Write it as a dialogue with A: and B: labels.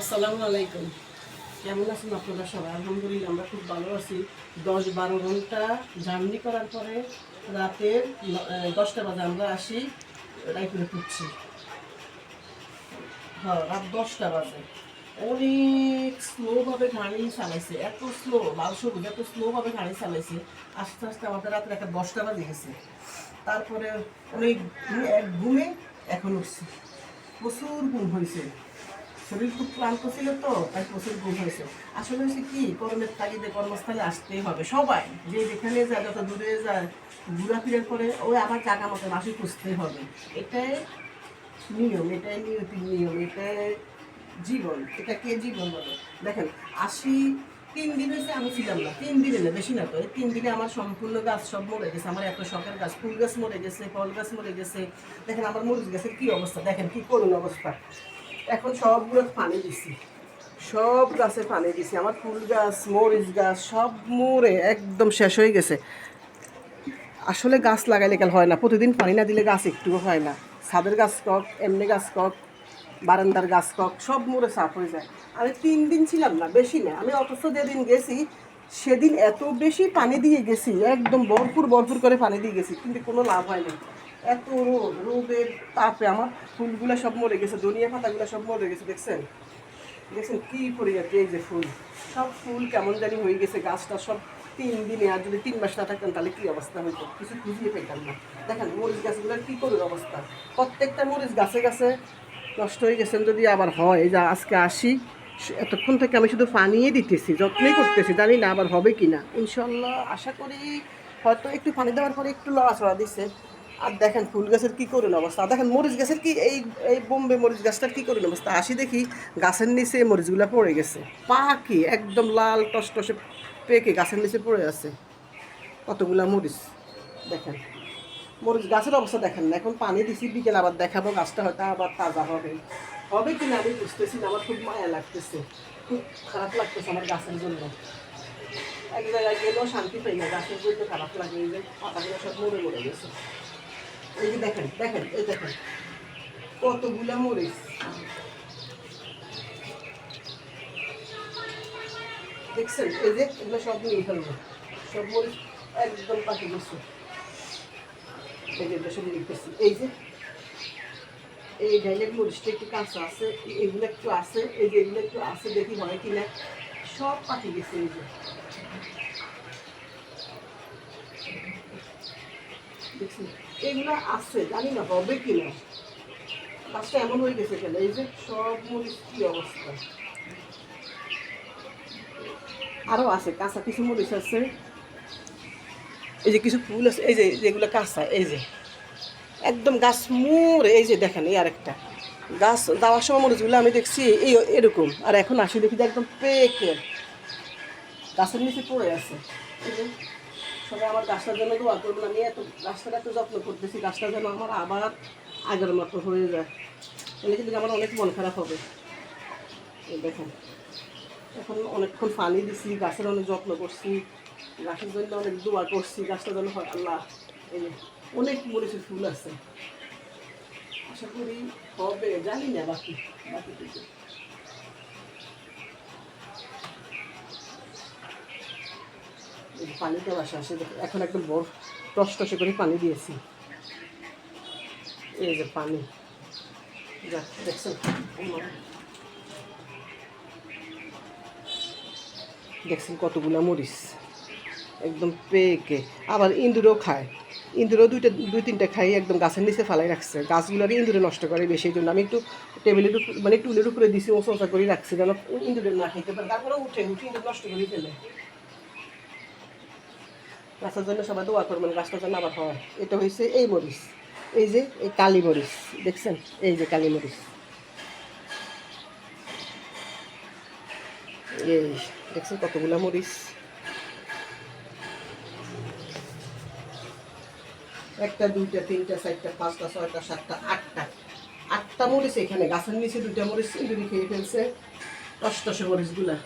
A: আসসালামু আলাইকুম। কেমন আছেন আপনারা সবাই? আলহামদুলিল্লাহ আমরা খুব ভালো আছি। 10-12 ঘন্টা জার্নি করার পরে রাতের 10টা বাজে আমরা আসি রায়পুরে ঢুকছি। হ্যাঁ, রাত 10টা বাজে। অনেক স্লোভাবে গাড়ি চালাইছে, এত স্লো, লাল সবুজ এত স্লোভাবে গাড়ি চালাইছে। আস্তে আস্তে আমাদের রাত্রে একটা 10টা বাজে গেছে। তারপরে অনেক এক ঘুমে এখন উঠছি। প্রচুর ঘুম হয়েছে, শরীর খুব ক্লান্ত ছিল তো, তাই প্রচুর ঘুম হয়েছে। আসলে হচ্ছে কি, কর্মের তাগিদে কর্মস্থলে আসতেই হবে সবাই, যে যেখানে যায়, যত দূরে যায়, ঘোরাফেরার করে ওই আবার জায়গা মতো বাসি খুঁজতেই হবে। এটাই নিয়ম, এটাই নিয়তির নিয়ম, এটাই জীবন। এটাকে জীবন বলে। দেখেন, 3 দিন হয়েছে আমি ছিলাম না, 3 দিনে না, বেশি না তো, এই 3 দিনে আমার সম্পূর্ণ গাছ সব মরে গেছে। আমার এত শখের গাছ, ফুল গাছ মরে গেছে, ফল গাছ মরে গেছে। দেখেন আমার মরিচ গাছের কি অবস্থা, দেখেন কি করুন অবস্থা। এখন সবগুলো পানি দিছি, সব গাছে পানি দিছি। আমার ফুল গাছ, মরিচ গাছ সব মরে একদম শেষ হয়ে গেছে। আসলে গাছ লাগাইলে কেন হয় না, প্রতিদিন পানি না দিলে গাছ একটুও হয় না। ছাদের গাছ কক, এমনি গাছ কক, বারান্দার গাছ কক, সব মরে সাফ হয়ে যায়। আমি 3 দিন ছিলাম না, বেশি না। আমি অথচ যেদিন গেছি সেদিন এত বেশি পানি দিয়ে গেছি, একদম ভরপুর ভরপুর করে পানি দিয়ে গেছি, কিন্তু কোনো লাভ হয়নি। এত রোদ, রোদের তাপে আমার ফুলগুলো সব মরে গেছে, ধনিয়া পাতাগুলো সব মরে গেছে। দেখছেন, দেখছেন কি পরিজাতি, এই যে ফুল, সব ফুল কেমন জানি হয়ে গেছে। গাছটা সব 3 দিনে, আর যদি 3 মাস না থাকতাম তাহলে কি অবস্থা হইতো, কিছু খুঁজিয়ে পেতাম না। দেখেন মরিচ গাছগুলোর কি করে অবস্থা, প্রত্যেকটা মরিচ গাছে গাছে নষ্ট হয়ে গেছেন। যদি আবার হয়, এই যে আজকে আসি, এতক্ষণ থেকে আমি শুধু পানিয়ে দিতেছি, যত্নই করতেছি, জানি না আবার হবে কি না। ইনশাল্লাহ আশা করি হয়তো একটু পানি দেওয়ার পরে একটু লড়াচড়া দিচ্ছে। আর দেখেন ফুল গাছের কী করুন অবস্থা, দেখেন মরিচ গাছের কি, এই এই বোম্বে মরিচ গাছটার কী করুন অবস্থা। আসি দেখি গাছের নিচে মরিচগুলো পড়ে গেছে, পাকি একদম লাল টসটসে পেকে গাছের নিচে পড়ে আছে কতগুলা মরিচ। দেখেন মরিচ গাছের অবস্থা দেখেন না। এখন পানি দিছি, বিকেল আবার দেখাবো, গাছটা হয়তো আবার তাজা হবে, হবে কিনা আমি বুঝতেছি না। আমার খুব মায়া লাগতেছে, খুব খারাপ লাগতেছে আমার গাছের জন্য। এক জায়গায় গেলেও শান্তি পাই না, গাছের জন্য খারাপ লাগে। এই যে পাতাগুলো সব মরে মরে গেছে। এই যে দেখেন, দেখেন, এই দেখেন কতগুলা মরিচ, দেখছেন? এই যে এগুলো সব নিয়ে ফেলবো, সব মরিচ একদম পাকে গেছে। এই যে সব নিতেছি, এই যে এই ডাইলের মরিচটা একটু কাঁচা আছে, এগুলো একটু আছে, এই যে এগুলো একটু আছে, দেখি হয় কিনা। সব পাকে গেছে। এই যে দেখছি এগুলো আছে, জানি না হবে কিনা। গাছটা এমন হয়ে গেছে কেন, এই যে সব মরিচ কি অবস্থা। আরও আছে কাঁচা কিছু মরিচ আছে, এই যে কিছু ফুল আছে, এই যে যেগুলো কাঁচা, এই যে একদম গাছ মরে। এই যে দেখেন, এই আরেকটা গাছ যাওয়ার সময় মরিচগুলো আমি দেখছি এই এরকম, আর এখন আসি দেখি যে একদম পেকে গাছের নিচে পড়ে আছে। এই যে সবাই আমার গাছটার জন্য দোয়া করবেন। আমি এত গাছটার এত যত্ন করতেছি, গাছটা যেন আমার আবার আগের মতো হয়ে যায়, তাহলে কিন্তু আমার অনেক মন খারাপ হবে। এই দেখেন, এখন অনেকক্ষণ পানি দিছি, গাছের অনেক যত্ন করছি, গাছের জন্য অনেক দোয়া করছি, গাছটা যেন হয়। আল্লাহ, এই যে অনেক মরিচের ফুল আছে, আশা করি হবে, জানি না বাকি বাকি কিছু। পানি দেওয়া আসে, এখন একদম বড় টসটসে করে পানি দিয়েছি। এই যে পানি, যা দেখছেন, দেখছেন কতগুলো মরিচ একদম পেকে। আবার ইঁদুরও খায়, ইঁদুরও 2-3টা খাই, একদম গাছের নিচে ফালাই রাখছে। গাছগুলোকে ইঁদুরে নষ্ট করে বেশি, এই জন্য আমি একটু টেবিলের উপর, মানে টুলের উপরে দিছি, ওচা করে রাখছি যেন ইঁদুরে না খাইতে পারে। তারপরে উঠে ইঁদুর নষ্ট করে ফেলে। গাছের জন্য সবাই দোয়া করবেন, গাছটার জন্য আবার হয়। এটা হয়েছে এই মরিচ, এই যে এই কালি মরিচ, দেখছেন? এই যে কালি মরিচ, এই দেখছেন কতগুলো মরিচ। একটা, দুইটা, তিনটা, চারটা, পাঁচটা, ছয়টা, সাতটা, আটটা মরিচ এখানে গাছের নিচে। 2টা মরিচ ইঁদুরে খেয়ে ফেলছে, টসটসে মরিচগুলা।